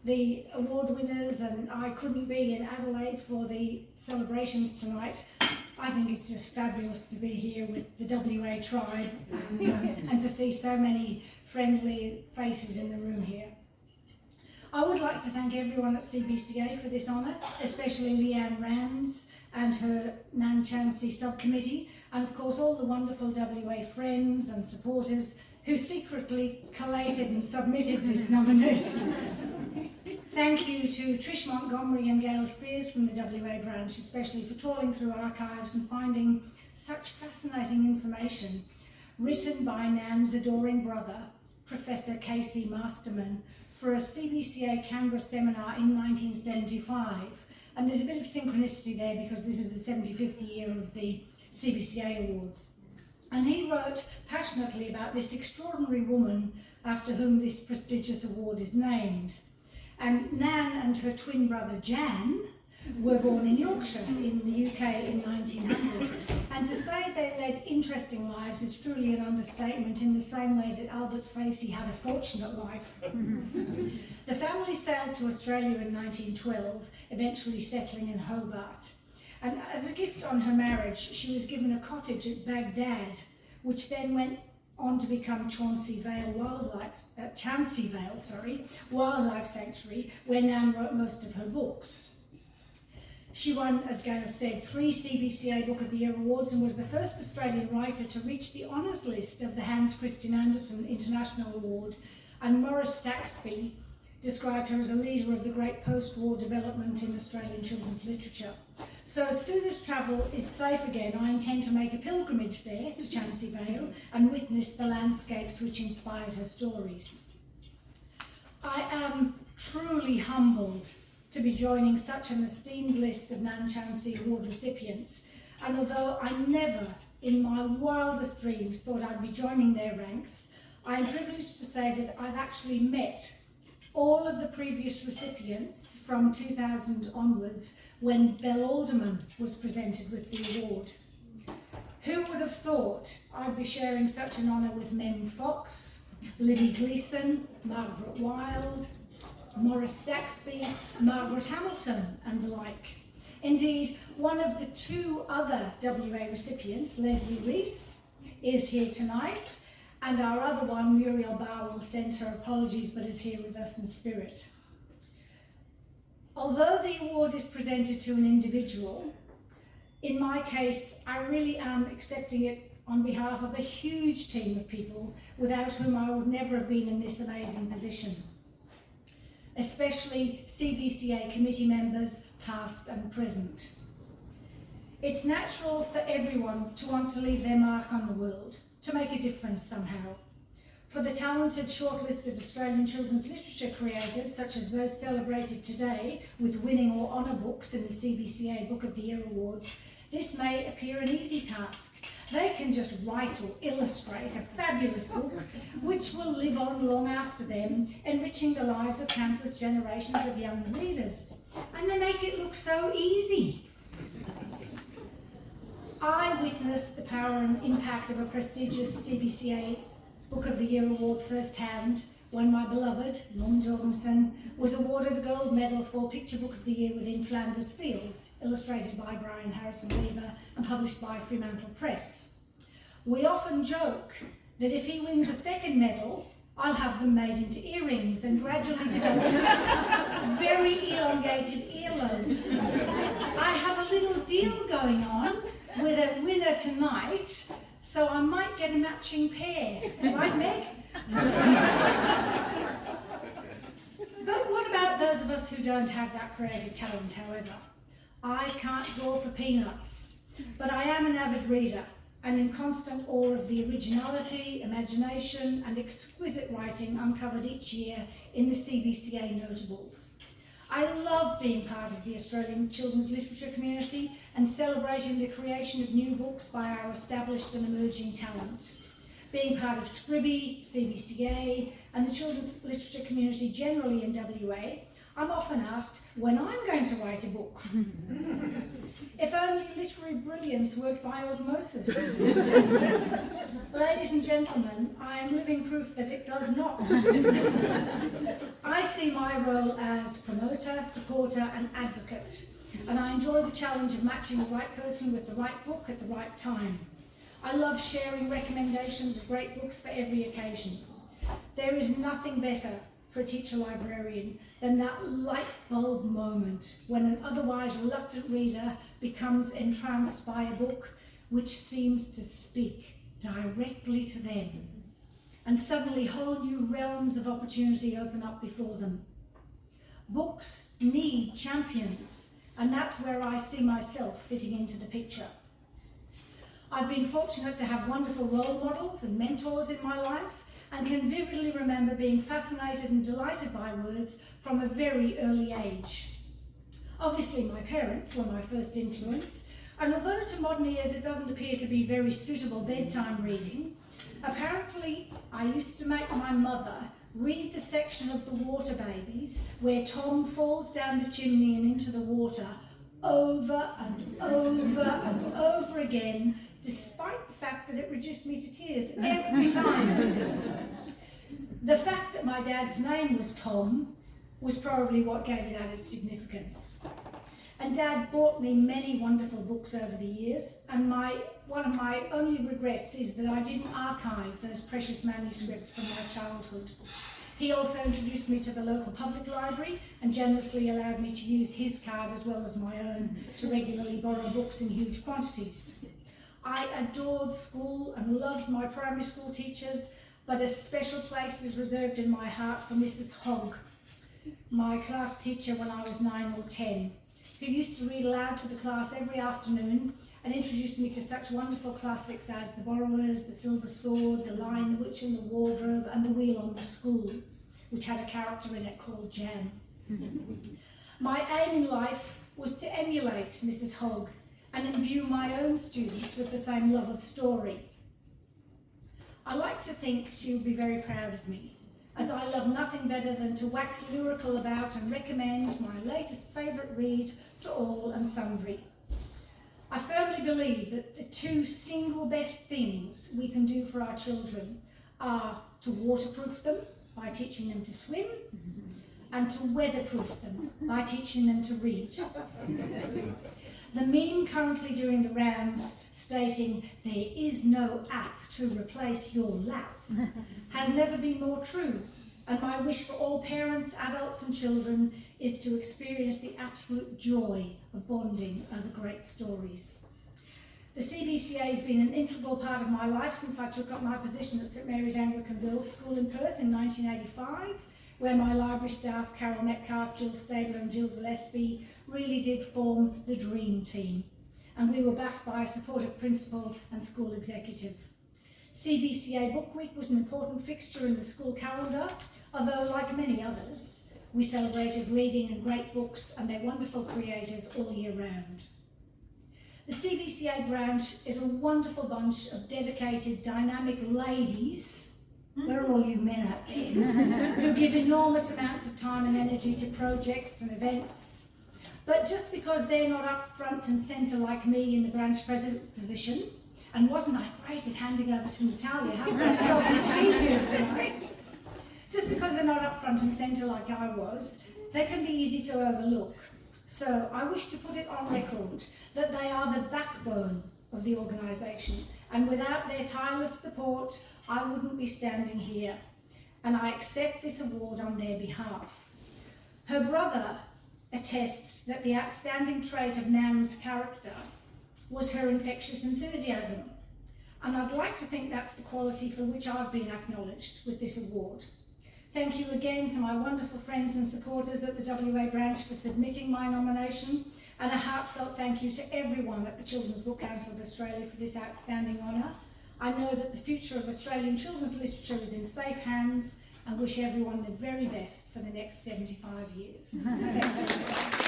the award winners, and I couldn't be in Adelaide for the celebrations tonight. I think it's just fabulous to be here with the WA tribe and to see so many friendly faces in the room here. I would like to thank everyone at CBCA for this honour, especially Leanne Rands and her Nan Chauncy subcommittee, and of course all the wonderful WA friends and supporters who secretly collated and submitted this nomination. Thank you to Trish Montgomery and Gail Spears from the WA branch, especially for trawling through archives and finding such fascinating information written by Nan's adoring brother, Professor Casey Masterman, for a CBCA Canberra seminar in 1975. And there's a bit of synchronicity there because this is the 75th year of the CBCA Awards. And he wrote passionately about this extraordinary woman after whom this prestigious award is named. And Nan and her twin brother Jan were born in Yorkshire in the UK in 1900. And to say they led interesting lives is truly an understatement, in the same way that Albert Facey had a fortunate life. The family sailed to Australia in 1912, eventually settling in Hobart. And as a gift on her marriage, she was given a cottage at Baghdad, which then went on to become Chauncy Vale Wildlife Sanctuary, where Nan wrote most of her books. She won, as Gail said, 3 CBCA Book of the Year awards and was the first Australian writer to reach the honours list of the Hans Christian Andersen International Award, and Maurice Saxby described her as a leader of the great post-war development in Australian children's literature. So as soon as travel is safe again, I intend to make a pilgrimage there to Chauncy Vale and witness the landscapes which inspired her stories. I am truly humbled to be joining such an esteemed list of Nan Chauncy Award recipients, and although I never in my wildest dreams thought I'd be joining their ranks, I am privileged to say that I've actually met all of the previous recipients from 2000 onwards when Belle Alderman was presented with the award. Who would have thought I'd be sharing such an honour with Mem Fox, Libby Gleeson, Margaret Wilde, Maurice Saxby, Margaret Hamilton and the like. Indeed, one of the 2 other WA recipients, Leslie Rees, is here tonight, and our other one, Muriel Bowell, sends her apologies but is here with us in spirit. Although the award is presented to an individual, in my case, I really am accepting it on behalf of a huge team of people without whom I would never have been in this amazing position, especially CBCA committee members, past and present. It's natural for everyone to want to leave their mark on the world, to make a difference somehow. For the talented shortlisted Australian children's literature creators, such as those celebrated today with winning or honour books in the CBCA Book of the Year Awards, this may appear an easy task. They can just write or illustrate a fabulous book which will live on long after them, enriching the lives of countless generations of young readers. And they make it look so easy. I witnessed the power and impact of a prestigious CBCA Book of the Year award firsthand when my beloved, Norm Jorgensen, was awarded a gold medal for Picture Book of the Year within Flanders Fields, illustrated by Brian Harrison Weaver and published by Fremantle Press. We often joke that if he wins a second medal, I'll have them made into earrings and gradually develop very elongated earlobes. I have a little deal going on with a winner tonight, so I might get a matching pair. Right, Meg? But what about those of us who don't have that creative talent, however? I can't draw for peanuts, but I am an avid reader and in constant awe of the originality, imagination and exquisite writing uncovered each year in the CBCA notables. I love being part of the Australian children's literature community and celebrating the creation of new books by our established and emerging talent. Being part of Scribby, CBCA and the children's literature community generally in WA, I'm often asked when I'm going to write a book. If only literary brilliance worked by osmosis. Ladies and gentlemen, I am living proof that it does not. I see my role as promoter, supporter and advocate, and I enjoy the challenge of matching the right person with the right book at the right time. I love sharing recommendations of great books for every occasion. There is nothing better for a teacher librarian than that light bulb moment when an otherwise reluctant reader becomes entranced by a book which seems to speak directly to them, and suddenly whole new realms of opportunity open up before them. Books need champions, and that's where I see myself fitting into the picture. I've been fortunate to have wonderful role models and mentors in my life, and can vividly remember being fascinated and delighted by words from a very early age. Obviously my parents were my first influence, and although to modern ears it doesn't appear to be very suitable bedtime reading, apparently I used to make my mother read the section of The Water Babies where Tom falls down the chimney and into the water over and over and over again, despite the fact that it reduced me to tears every time. The fact that my dad's name was Tom was probably what gave it added significance. And Dad bought me many wonderful books over the years, and one of my only regrets is that I didn't archive those precious manuscripts from my childhood. He also introduced me to the local public library and generously allowed me to use his card as well as my own to regularly borrow books in huge quantities. I adored school and loved my primary school teachers, but a special place is reserved in my heart for Mrs. Hogg, my class teacher when I was 9 or 10, who used to read aloud to the class every afternoon and introduced me to such wonderful classics as The Borrowers, The Silver Sword, The Lion, the Witch and the Wardrobe, and The Wheel on the School, which had a character in it called Jan. My aim in life was to emulate Mrs. Hogg and imbue my own students with the same love of story. I like to think she would be very proud of me, as I love nothing better than to wax lyrical about and recommend my latest favourite read to all and sundry. I firmly believe that the two single best things we can do for our children are to waterproof them by teaching them to swim, and to weatherproof them by teaching them to read. The meme currently doing the rounds stating there is no app to replace your lap has never been more true, and my wish for all parents, adults and children is to experience the absolute joy of bonding over great stories. The CBCA has been an integral part of my life since I took up my position at St Mary's Anglican Girls' School in Perth in 1985, where my library staff, Carol Metcalf, Jill Stabler and Jill Gillespie, really did form the dream team, and we were backed by a supportive principal and school executive. CBCA Book Week was an important fixture in the school calendar, although like many others, we celebrated reading and great books and their wonderful creators all year round. The CBCA branch is a wonderful bunch of dedicated, dynamic ladies, where are all you men out there, who give enormous amounts of time and energy to projects and events. But just because they're not up front and centre like me in the branch president position, and wasn't I great at handing over to Natalia, how good a job did she do tonight? Just because they're not up front and centre like I was, they can be easy to overlook. So I wish to put it on record that they are the backbone of the organisation, and without their tireless support, I wouldn't be standing here, and I accept this award on their behalf. Her brother attests that the outstanding trait of Nan's character was her infectious enthusiasm, and I'd like to think that's the quality for which I've been acknowledged with this award. Thank you again to my wonderful friends and supporters at the WA branch for submitting my nomination, and a heartfelt thank you to everyone at the Children's Book Council of Australia for this outstanding honour. I know that the future of Australian children's literature is in safe hands, and wish everyone the very best for the next 75 years. Thank you.